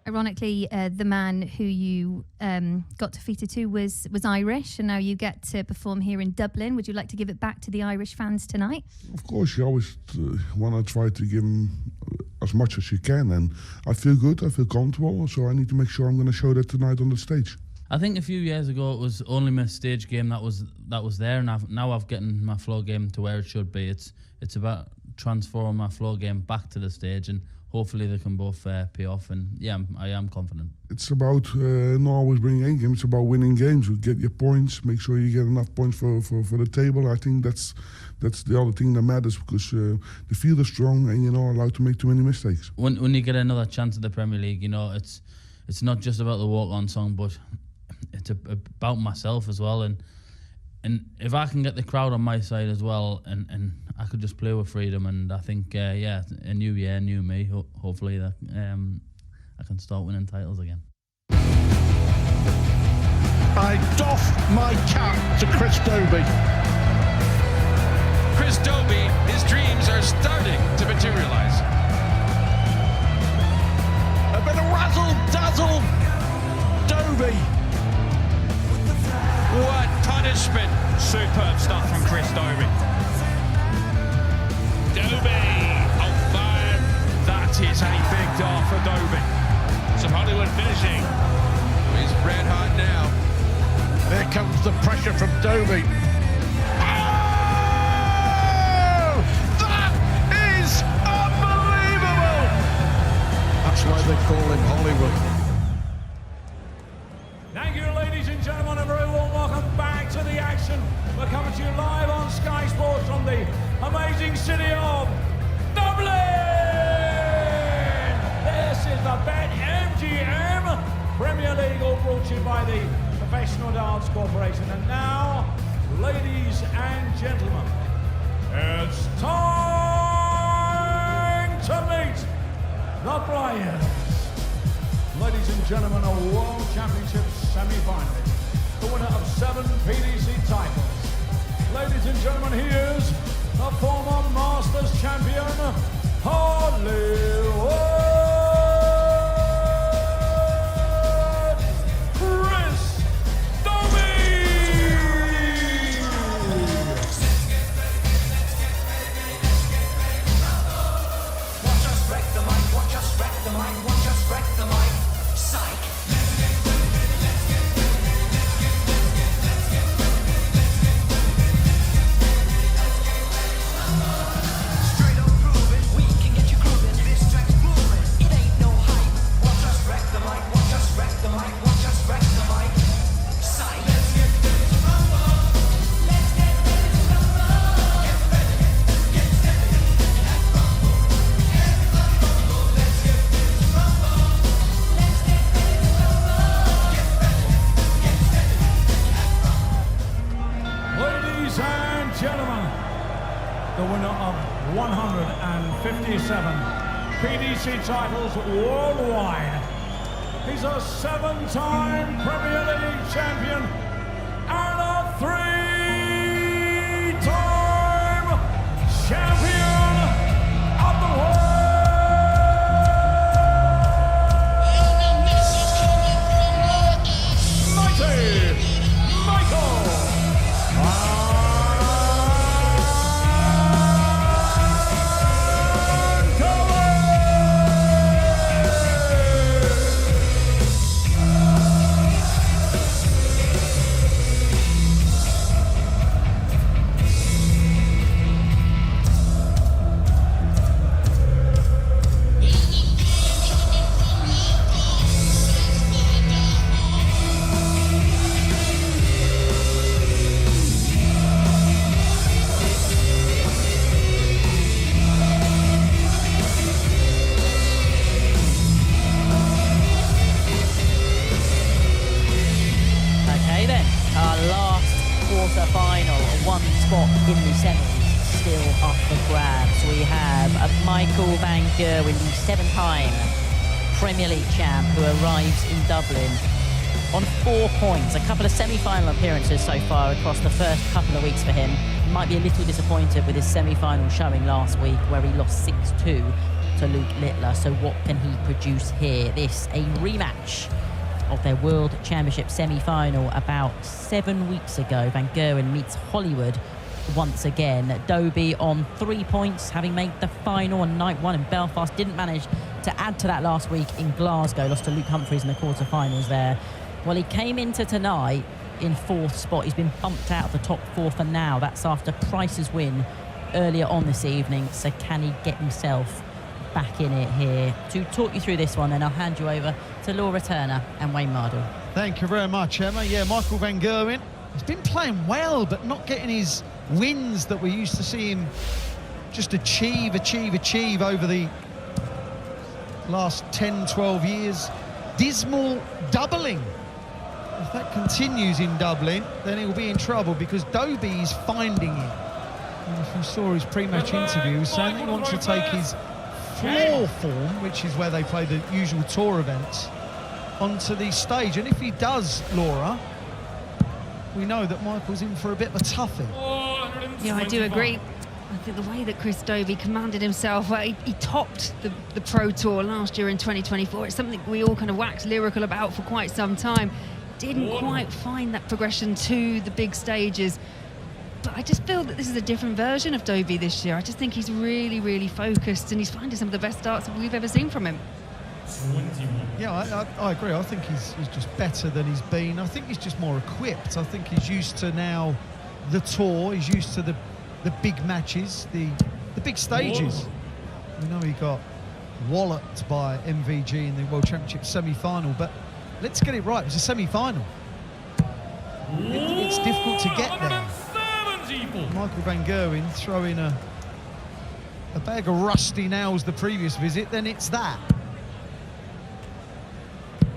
Ironically, the man who you got defeated to was Irish, and now you get to perform here in Dublin. Would you like to give it back to the Irish fans tonight? Of course, you always want to try to give them as much as you can, and I feel good, I feel comfortable, so I need to make sure I'm going to show that tonight on the stage. I think a few years ago it was only my stage game that was there, and now I've gotten my floor game to where it should be. It's about transforming my floor game back to the stage, and hopefully they can both pay off, and yeah, I am confident. It's about not always bringing a game, it's about winning games. You get your points, make sure you get enough points for the table. I think that's the other thing that matters, because the field is strong and you're not allowed to make too many mistakes. When you get another chance at the Premier League, you know, it's not just about the walk-on song, but it's about myself as well, and if I can get the crowd on my side as well, and I could just play with freedom, and I think a new year, new me. Hopefully that I can start winning titles again. I doff my cap to Chris Dobey. Chris Dobey, his dreams are starting to materialise. A bit of razzle-dazzle, Dobey. What punishment! Superb stuff from Chris Dobey. Dobey on fire. That is a big dart for Dobey. Some Hollywood finishing. He's red hot now. There comes the pressure from Dobey. Oh! That is unbelievable! That's why they call him Hollywood. Thank you, ladies and gentlemen, and very warm welcome back to the action. We're coming to you live on Sky Sports from the amazing city of Dublin. This is the BetMGM Premier League, all brought to you by the Professional Darts Corporation. And now, ladies and gentlemen, it's time to meet the players. Ladies and gentlemen, a World Championship semi-finalist, the winner of 7 PDC titles. Ladies and gentlemen, here's the former Masters champion, Hollywood Chris Dobey! Watch us wreck the mic, watch us wreck the mic, watch us wreck the mic. Psych. Straight up proving, we can get you grooving. This track's moving, it ain't no hype. Watch us wreck the mic, watch us wreck the mic, watch us wreck the mic. Psych. Let's get ready to rumble. Let's get ready to rumble. Get ready, get steady, and rumble. Everybody rumble. Let's get ready to rumble. Let's get ready to rumble. Get ready, get steady, and rumble. Ladies and gentlemen, the winner of 157 PDC titles worldwide. He's a 7-time Premier League champion and a 3-time champion of the world. Mighty Michael. Okay then, our last quarter-final, one spot in the semis, still up for grabs. We have Michael van Gerwen, the 7-time Premier League champ, who arrives in Dublin on 4 points. A couple of semi-final appearances so far across the first couple of weeks for him. He might be a little disappointed with his semi-final showing last week, where he lost 6-2 to Luke Littler. So what can he produce here? This, a rematch of their World Championship semi-final about 7 weeks ago. Van Gerwen meets Hollywood once again. Dobey on 3 points, having made the final on night one in Belfast. Didn't manage to add to that last week in Glasgow. Lost to Luke Humphries in the quarterfinals there. Well, he came into tonight in 4th spot. He's been bumped out of the top 4 for now. That's after Price's win earlier on this evening. So can he get himself back in it here? To talk you through this one, then I'll hand you over to Laura Turner and Wayne Mardle. Thank you very much, Emma. Yeah, Michael Van Gerwen, he's been playing well, but not getting his wins that we used to see him just achieve over the last 10, 12 years. Dismal doubling. If that continues in Dublin, then he'll be in trouble, because Dobey is finding it. And if you saw his pre-match interview, he was saying that he wants to take his floor form, which is where they play the usual tour events, onto the stage. And if he does, Laura, we know that Michael's in for a bit of a toughie. Yeah, I do agree. I think the way that Chris Dobey commanded himself, he topped the Pro Tour last year in 2024. It's something we all kind of waxed lyrical about for quite some time. Didn't quite find that progression to the big stages. But I just feel that this is a different version of Dobey this year. I just think he's really, really focused, and he's finding some of the best starts we've ever seen from him. Yeah, I agree. I think he's just better than he's been. I think he's just more equipped. I think he's used to now the tour. He's used to the big matches, the big stages. We know he got walloped by MVG in the World Championship semi-final, but let's get it right. It was a semi-final. It's difficult to get there. Michael Van Gerwen throwing a bag of rusty nails the previous visit, then it's that.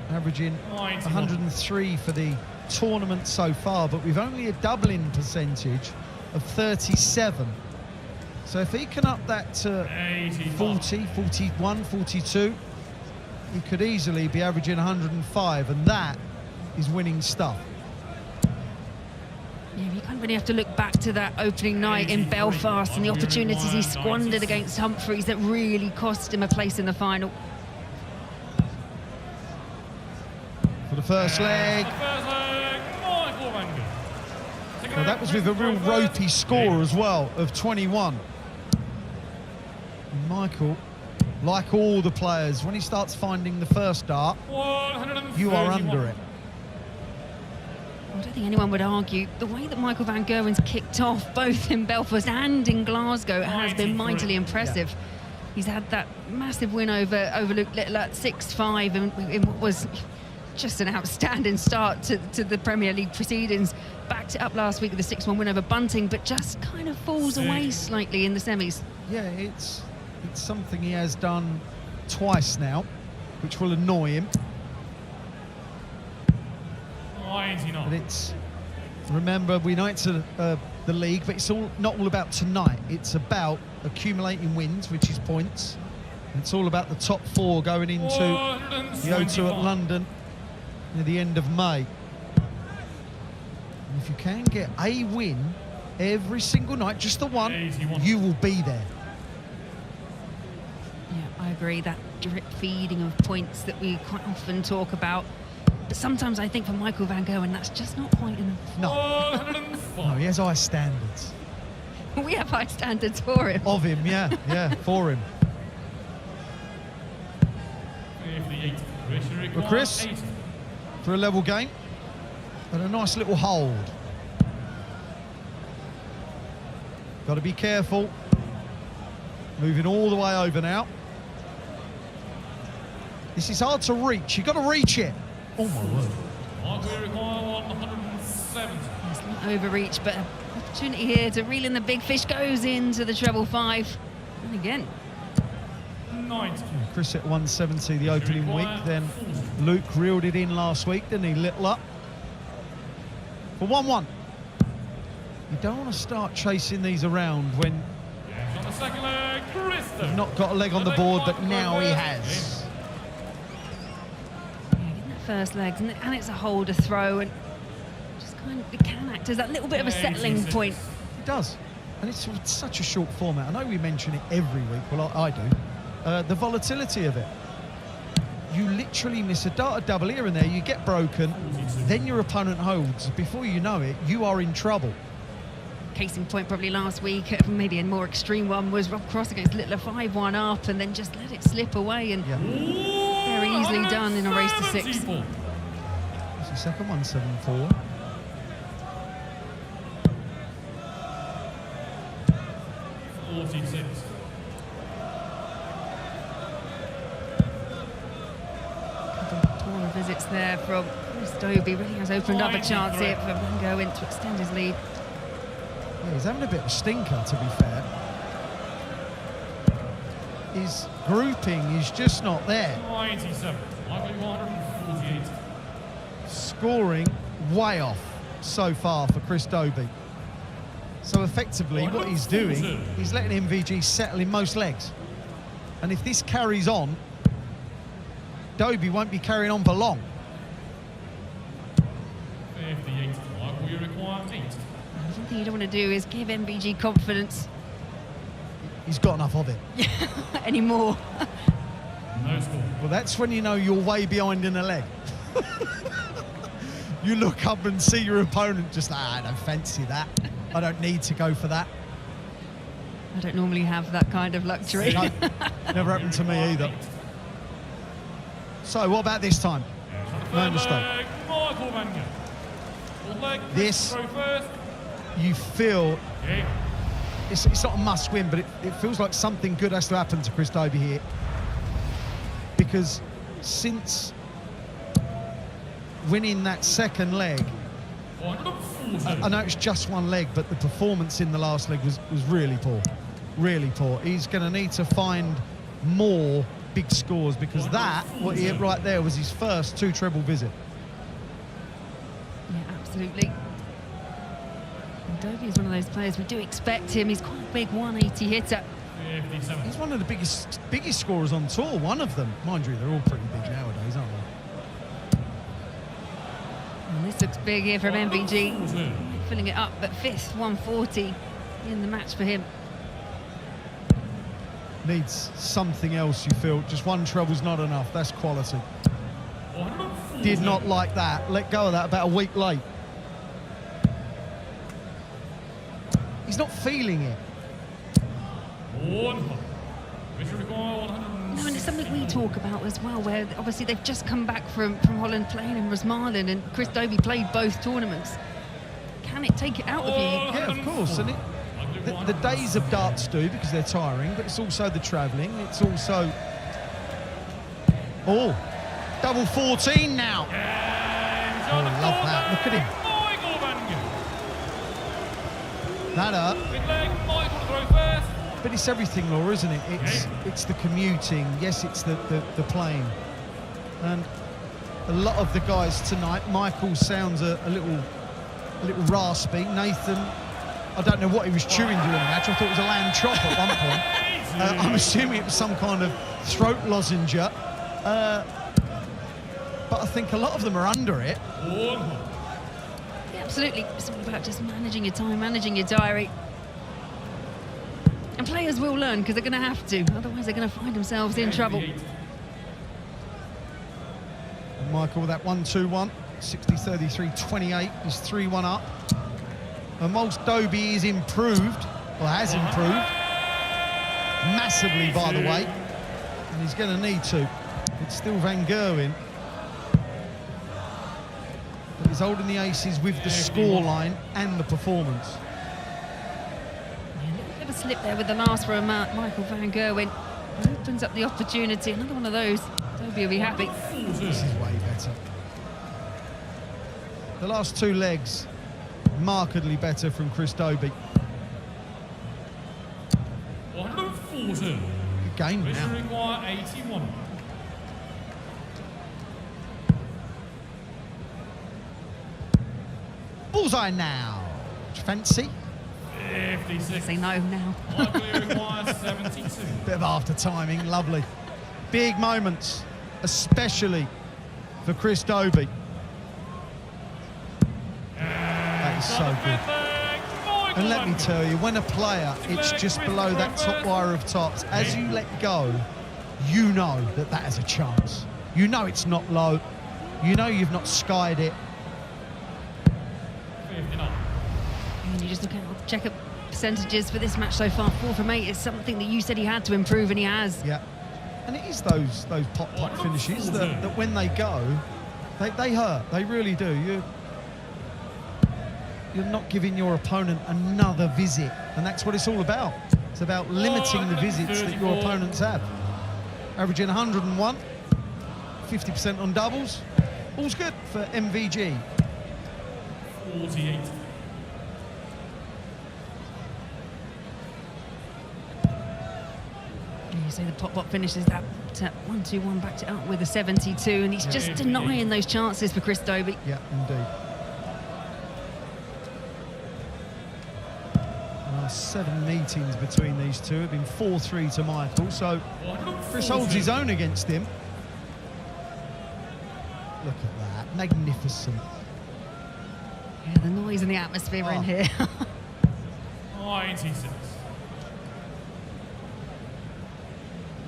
Averaging 103 for the tournament so far, but we've only a doubling percentage of 37. So if he can up that to 40, 41, 42, he could easily be averaging 105, and that is winning stuff. Yeah, you kind of really have to look back to that opening night in Belfast and the opportunities he squandered against Humphries that really cost him a place in the final. For the first leg. Well, that was with a real ropey score as well of 21. And Michael, like all the players, when he starts finding the first dart, you are under it. I don't think anyone would argue the way that Michael Van Gerwen's kicked off both in Belfast and in Glasgow has been mightily impressive. Yeah. He's had that massive win over Luke Littler at 6-5 in what was just an outstanding start to the Premier League proceedings. Backed it up last week with a 6-1 win over Bunting, but just kind of falls away slightly in the semis. Yeah, it's something he has done twice now, which will annoy him. But it's, remember, we know it's the league, but it's not all about tonight. It's about accumulating wins, which is points. And it's all about the top 4 going into the O2 at London near the end of May. And if you can get a win every single night, just the one, you will be there. Yeah, I agree. That drip feeding of points that we quite often talk about. But sometimes I think for Michael Van Gerwen, that's just not quite enough. No, he has high standards. We have high standards for him. Of him, yeah, for him. Well, Chris, for a level game, and a nice little hold. Got to be careful. Moving all the way over now. This is hard to reach. You've got to reach it. Oh my word. It's not overreach, but opportunity here to reel in the big fish. Goes into the treble 5. And again. Chris at 170 the opening week. Then Luke reeled it in last week, didn't he? Littler. For 1-1. You don't want to start chasing these around when you've not got a leg on the board, but now he has. First legs, and it's a holder throw, and just kind of, it can act as that little bit of a settling point. It does, and it's such a short format. I know we mention it every week, well I do, the volatility of it. You literally miss a double here and there, you get broken, then your opponent holds. Before you know it, you are in trouble. Case in point, probably last week, maybe a more extreme one, was Rob Cross against Littler, 5-1 up, and then just let it slip away, and very easily done in a race to 6. It's the second one, 7-4. Taller visits there from Chris Dobey. Really has opened up a chance here for Van Gerwen to extend his lead. Yeah, he's having a bit of a stinker, to be fair. His grouping is just not there. 97. 148. Scoring way off so far for Chris Dobey. So effectively what he's doing, he's letting MVG settle in most legs. And if this carries on, Dobey won't be carrying on for long. 58. Michael, you require 8. The one thing you don't want to do is give MVG confidence He's got enough of it. anymore. No score. Well, that's when you know you're way behind in a leg. You look up and see your opponent just, I don't fancy that. I don't need to go for that. I don't normally have that kind of luxury. No, never happened to me either. So what about this time? No mistake. Michael Van Gerwen. This, you feel, it's not a must win, but it feels like something good has to happen to Chris Dobey here. Because since winning that second leg, I know it's just one leg, but the performance in the last leg was really poor. Really poor. He's going to need to find more big scores, because that, what he hit right there, was his first 2-treble visit. Yeah, absolutely. And Dobey is one of those players, we do expect him. He's quite a big 180 hitter. 57. He's one of the biggest scorers on tour, one of them. Mind you, they're all pretty big nowadays, aren't they? And this looks big here from MVG. Filling it up at 5th, 140 in the match for him. Needs something else, you feel. Just one treble's not enough. That's quality. Did not like that. Let go of that about a week late. He's not feeling it. No, and it's something we talk about as well, where obviously they've just come back from Holland playing in Rosmalen, and Chris Dobey played both tournaments. Can it take it out of you? Yeah, of course. And the days of darts do, because they're tiring, but it's also the travelling. It's also... Oh, double 14 now. Oh, I love that. Look at him. That up. But it's everything, Laura, isn't it? It's the commuting. Yes, it's the playing. And a lot of the guys tonight, Michael sounds a little raspy. Nathan, I don't know what he was chewing during the match. I thought it was a lamb chop at one point. I'm assuming it was some kind of throat lozenge. But I think a lot of them are under it. Yeah, absolutely. It's all about just managing your time, managing your diary. And players will learn, because they're going to have to. Otherwise, they're going to find themselves in trouble. And Michael with that 1-2-1. 60-33-28. He's 3-1 up. And whilst Dobey is improved, or has improved, massively, by the way, and he's going to need to, it's still Van Gerwen. But he's holding the aces with the scoreline and the performance. Bit of a slip there with the last for Michael Van Gerwen. Opens up the opportunity. Another one of those. Dobey will be happy. This is way better. The last 2 legs, markedly better from Chris Dobey. Good game now. 81. Bullseye now. Fancy. 56. Say no now. Michael requires 72. Bit of after timing, lovely. Big moments, especially for Chris Dobey. That is so good. And let me tell you, when a player, it's just below that top wire of tops, as you let go, you know that that has a chance. You know it's not low. You know you've not skied it. 59. And you just look at check up percentages for this match so far. 4 from 8 is something that you said he had to improve, and he has. Yeah. And it is those pop finishes that when they go, they hurt. They really do. You're not giving your opponent another visit, and that's what it's all about. It's about limiting the visits that your opponents have. Averaging 101, 50% on doubles. All's good for MVG. 48. You say the pop finishes that 1-2-1 backed it up with a 72, and he's just denying those chances for Chris Dobey. Yeah, indeed. 7 meetings between these two have been 4-3 to Michael, so Chris holds his own against him. Look at that, magnificent. Yeah, the noise and the atmosphere in here. 96.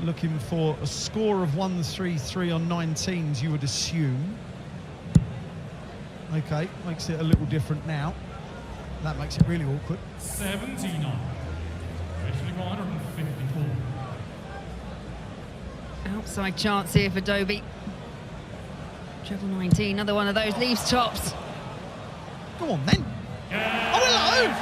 Looking for a score of 1-3-3 on 19s, you would assume. Okay, makes it a little different now. That makes it really awkward. 79. Especially 154. Outside chance here for Dobey. Treble 19, another one of those leaves tops. Go on then. Yeah. Oh, hello.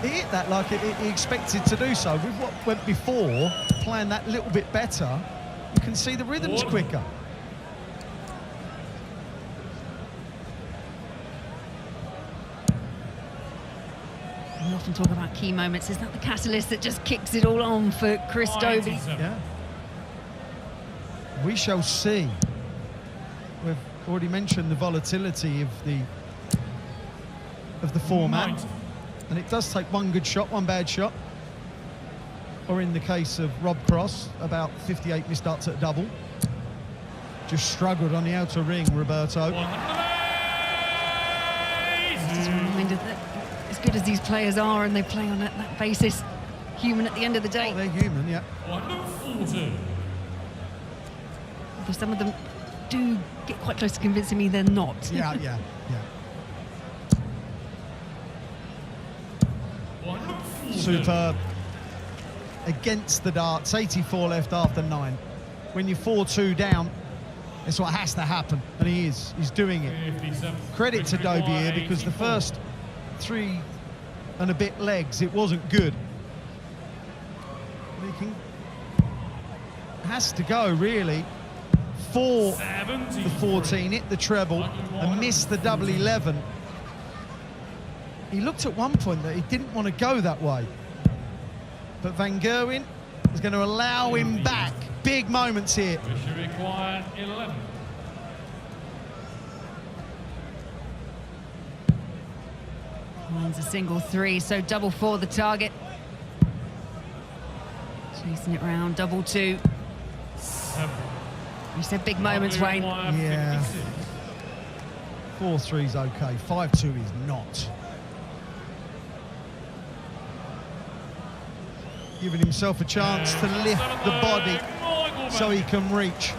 He He hit that like he expected to do so. With what went before, playing that little bit better, you can see the rhythm's quicker. We often talk about key moments. Is that the catalyst that just kicks it all on for Chris Dobey? Yeah. We shall see. We've already mentioned the volatility of the format, and it does take one good shot, one bad shot, or in the case of Rob Cross, about 58 missed darts at a double. Just struggled on the outer ring, Roberto. Just reminded that as good as these players are, and they play on that basis, human at the end of the day. Oh, they're human, yeah. Though some of them do get quite close to convincing me they're not. Yeah. Superb. Against the darts, 84 left after 9. When you're 4-2 down, it's what has to happen, and he's doing it. Credit to Dobey here, because the first 3 and a bit legs, it wasn't good. He has to go, really, for the 14, hit the treble, and missed the double 11. He looked at one point that he didn't want to go that way. But Van Gerwen is going to allow him back. Big moments here. We should require 11. Mine's a single 3, so double 4 the target. Chasing it round, double 2. 7. You said big moments, Wayne. Yeah. 4-3's okay. 5-2 is not. Giving himself a chance to lift the body so he can reach.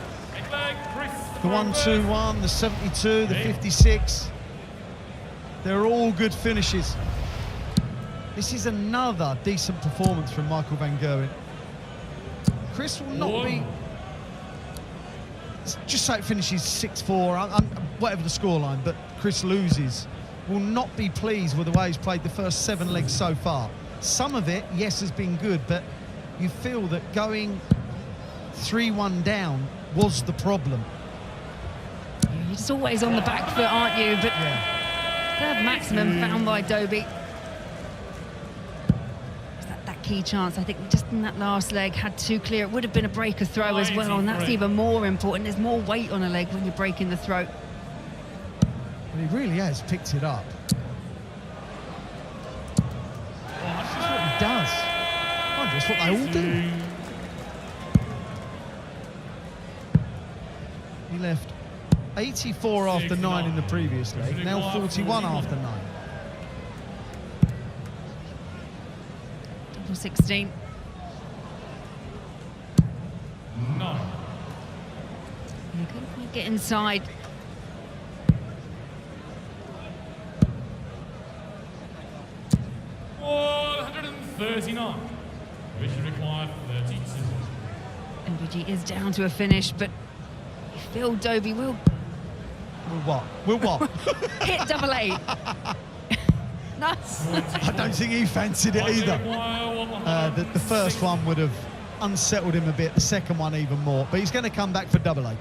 The 1-2-1, the 72, the 56. They're all good finishes. This is another decent performance from Michael Van Gerwen. Chris will not be... Just say it finishes 6-4, whatever the scoreline, but Chris loses. Will not be pleased with the way he's played the first 7 legs so far. Some of it, yes, has been good, but you feel that going 3-1 down was the problem. You're just always on the back foot, aren't you? But third maximum found by Dobey. That key chance, I think, just in that last leg, had too clear. It would have been a breaker throw as well, and that's even more important. There's more weight on a leg when you're breaking the throw. But he really has picked it up. That's what he does. I guess what they all do. He left 84 after 9 in the previous leg, now 41 after 9. Double 16. Couldn't quite get inside. $139, which require 32. MVG is down to a finish, but you feel Dobey will Will what? hit double eight. Nice. I don't think he fancied it either. The first one would have unsettled him a bit, the second one even more, but he's going to come back for double eight.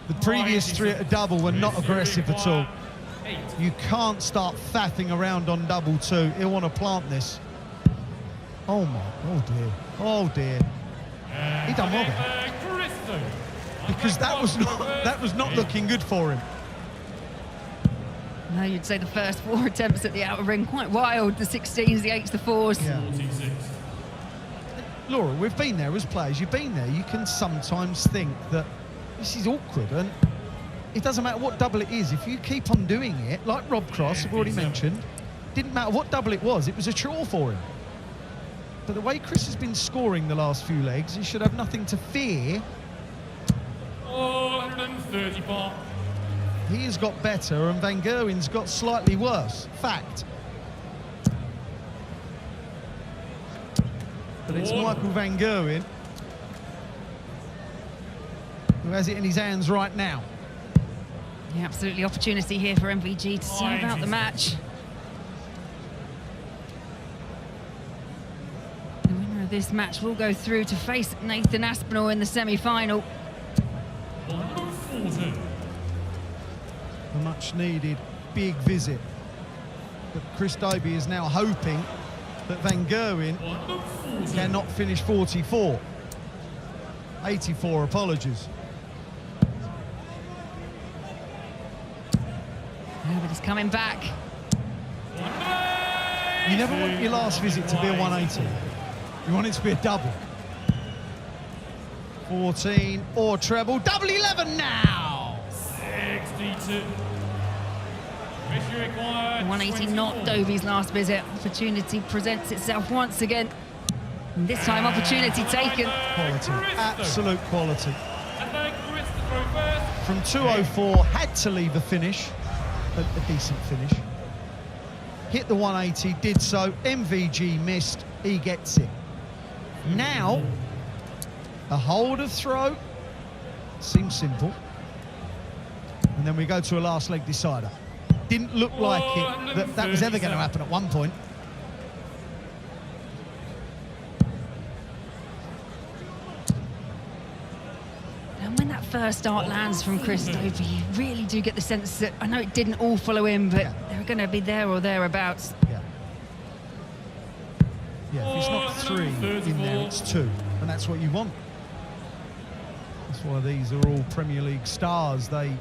The previous three at a double were not aggressive at all. You can't start faffing around on double two. He'll want to plant this. Oh my, oh dear. He done well there. Because that was not looking good for him. No, you'd say the first 4 attempts at the outer ring quite wild. The 16s, the 8s, the 4s. Yeah. Laura, we've been there as players. You've been there. You can sometimes think that this is awkward, and it doesn't matter what double it is. If you keep on doing it, like Rob Cross, I've already mentioned, didn't matter what double it was a chore for him. But the way Chris has been scoring the last few legs, he should have nothing to fear. 130 bar. He has got better and Van Gerwen's got slightly worse. Fact. But it's Michael Van Gerwen who has it in his hands right now. Yeah, absolutely opportunity here for MVG to serve out the match. The winner of this match will go through to face Nathan Aspinall in the semi-final. A much-needed big visit. But Chris Dobey is now hoping that Van Gerwen cannot finish 44. 84, apologies. Nobody's coming back. You never want your last visit to be a 180. You want it to be a double. 14 or treble. Double 11 now! 62. 180 not Dobey's last visit. Opportunity presents itself once again. And this time opportunity taken. Quality, absolute quality. From 204, had to leave a finish, a decent finish. Hit the 180, did so. MVG missed, he gets it. Now, a hold of throw, seems simple. And then we go to a last leg decider. Didn't look like that was ever going to happen at one point. And when that first start lands from Chris Dobey, you really do get the sense that, I know it didn't all follow him, but they're going to be there or thereabouts. Yeah, if it's not 3 in there, it's 2. And that's what you want. That's why these are all Premier League stars. They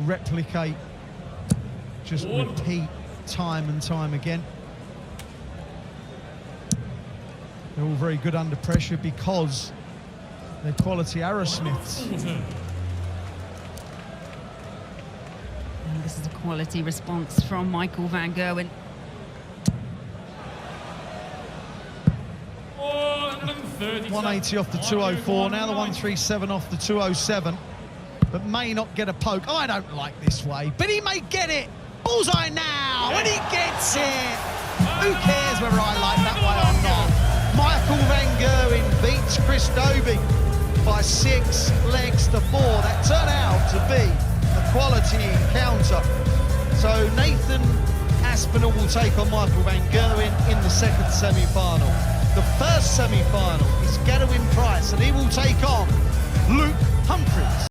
replicate, just repeat time and time again. They're all very good under pressure because they're quality Arrowsmiths. And this is a quality response from Michael Van Gerwen. 180 off the 204, now the 137 off the 207, but may not get a poke. I don't like this way, but he may get it. Bullseye now, and he gets it. Who cares whether I like that way or not? Michael Van Gerwen beats Chris Dobey by 6 legs to 4. That turned out to be a quality encounter. So Nathan Aspinall will take on Michael Van Gerwen in the second semi-final. The first semi-final is Gerwen Price, and he will take on Luke Humphries.